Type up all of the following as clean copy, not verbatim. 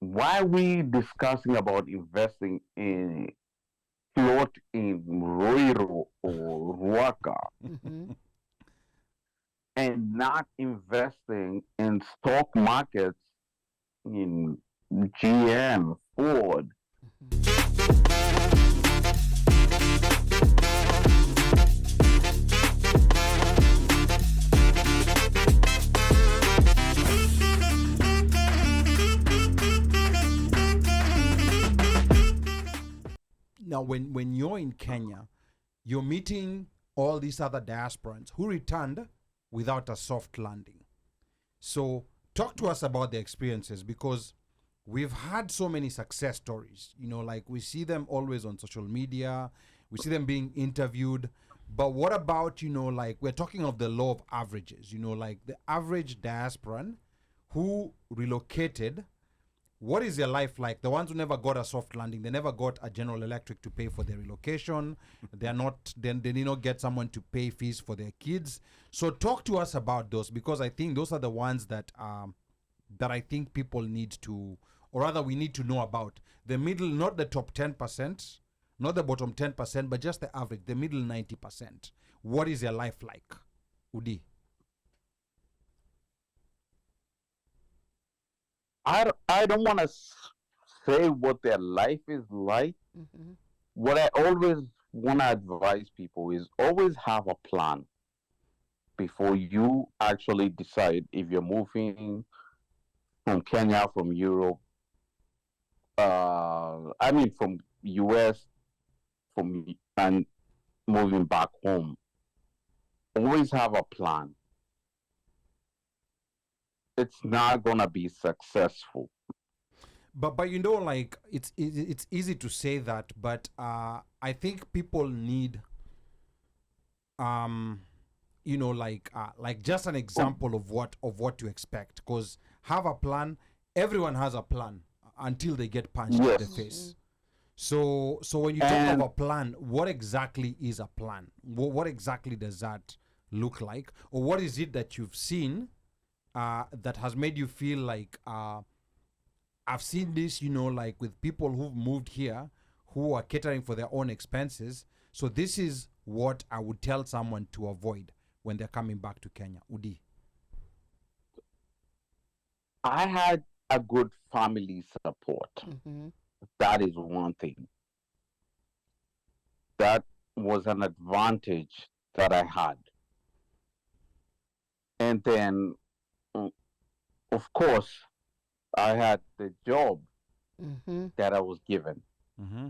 why are we discussing about investing in plot in RUIRU or RUAKA Mm-hmm. and not investing in stock markets in GM, Ford? Now, when you're in Kenya, you're meeting all these other diasporans who returned without a soft landing. So, talk to us about the experiences because we've had so many success stories. Like we see them always on social media, we see them being interviewed. But what about, like we're talking of the law of averages, like the average diasporan who relocated, what is their life like? The ones who never got a soft landing, they never got a General Electric to pay for their relocation. They're not, then they did not get someone to pay fees for their kids. So talk to us about those because I think those are the ones that I think people need to, or rather we need to know about. The middle, not the top 10%, not the bottom 10%, but just the average, the middle 90%. What is their life like? Udi. I don't want to say what their life is like. Mm-hmm. What I always want to advise people is always have a plan before you actually decide if you're moving from Kenya, from Europe, I mean from US, from and moving back home. Always have a plan. It's not gonna be successful. But like it's easy to say that, but I think people need um like just an example of what to expect because have a plan. Everyone has a plan until they get punched in the Mm-hmm. face. So when you talk of And a plan, what exactly is a plan? What exactly does that look like, or what is it that you've seen that has made you feel like I've seen this, like with people who've moved here who are catering for their own expenses. So this is what I would tell someone to avoid when they're coming back to Kenya. Udi. I had a good family support. Mm-hmm. That is one thing. That was an advantage that I had. And then, mm, of course, I had the job Mm-hmm. that I was given. Mm-hmm.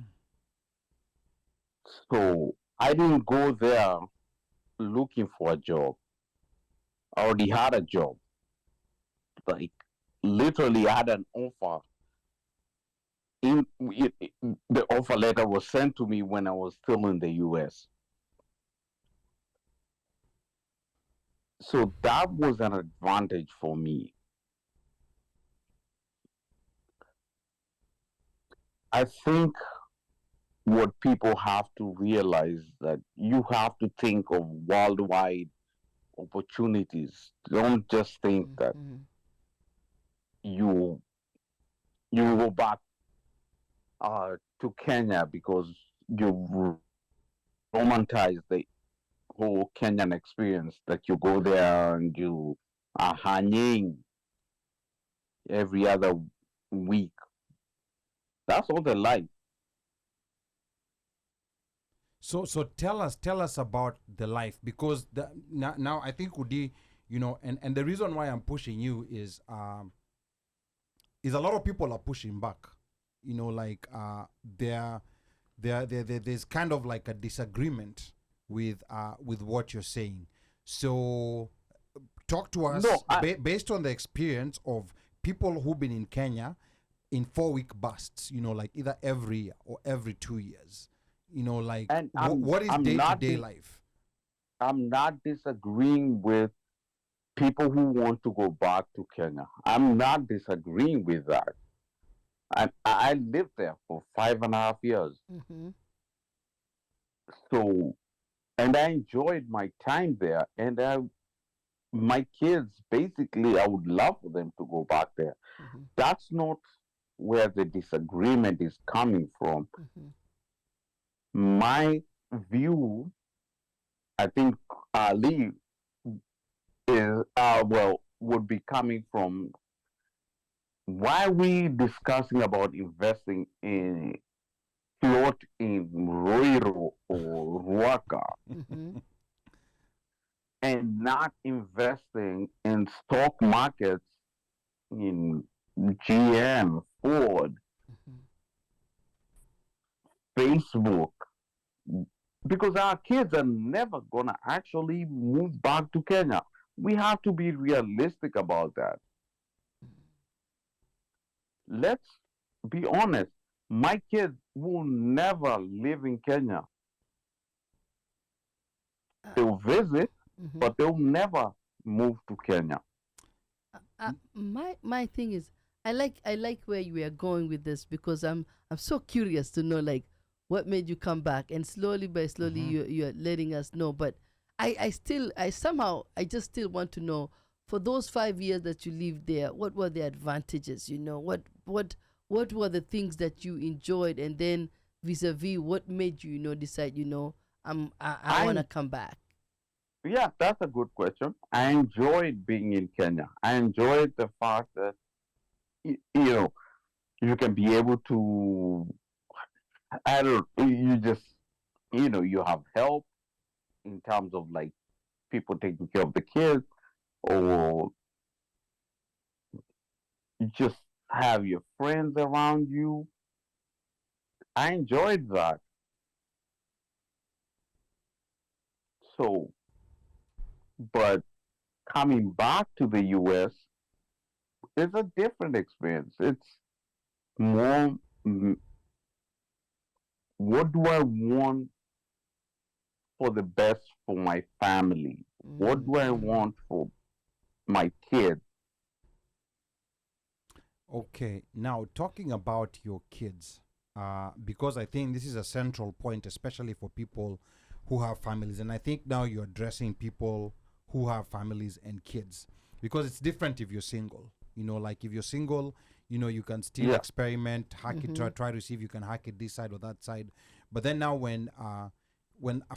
So I didn't go there looking for a job. I already had a job. Like, literally, I had an offer. The offer letter was sent to me when I was still in the US. So that was an advantage for me. I think what people have to realize that you have to think of worldwide opportunities. Don't just think that Mm-hmm. you you go back to Kenya because you romanticize the whole Kenyan experience. That you go there and you are hanging every other week. That's all the life. So tell us about the life because now I think Udi, and the reason why I'm pushing you is a lot of people are pushing back. Like there's kind of like a disagreement with what you're saying. So talk to No, us based on the experience of people who've been in Kenya in 4 week bursts, like either every year or every 2 years. Like and what is I'm day to not day life? I'm not disagreeing with people who want to go back to Kenya. I'm not disagreeing with that. I lived there for 5.5 years. Mm-hmm. So, and I enjoyed my time there. And my kids, basically, I would love for them to go back there. Mm-hmm. That's not where the disagreement is coming from. Mhm. My view, I think Ali is would be coming from why we discussing about investing in float in RUIRU or RUAKA Mhm. and not investing in stock markets in GM, Ford, Mhm. Facebook, because our kids are never gonna actually move back to Kenya. We have to be realistic about that. Let's be honest. My kids will never live in Kenya. Uh, They'll visit, mhm. but they'll never move to Kenya. My thing is, I like where you are going with this, because I'm so curious to know, like, what made you come back, and slowly by slowly Mm-hmm. you're letting us know. But I somehow I just still want to know, for those 5 years that you lived there, what were the advantages? What were the things that you enjoyed, and then vis-a-vis, what made you, decide, I want to I come back. Yeah, that's a good question. I enjoyed being in Kenya. I enjoyed the fact that you know you can be able to. I don't. You just you have help in terms of like people taking care of the kids, or you just have your friends around you. I enjoyed that. So, but coming back to the U.S. is a different experience. It's more. What do I want for the best for my family? What do I Mm-hmm. want for my kids? Okay, now talking about your kids, because I think this is a central point, especially for people who have families. And I think now you're addressing people who have families and kids, because it's different if you're single. Like if you're single, you can still Yeah, experiment, hack it, Mm-hmm. try to see if you can hack it this side or that side. But then now when a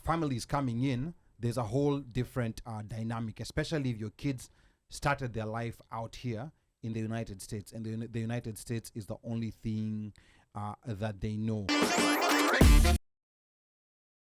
family is coming in, there's a whole different dynamic, especially if your kids started their life out here in the United States, and the United States is the only thing that they know.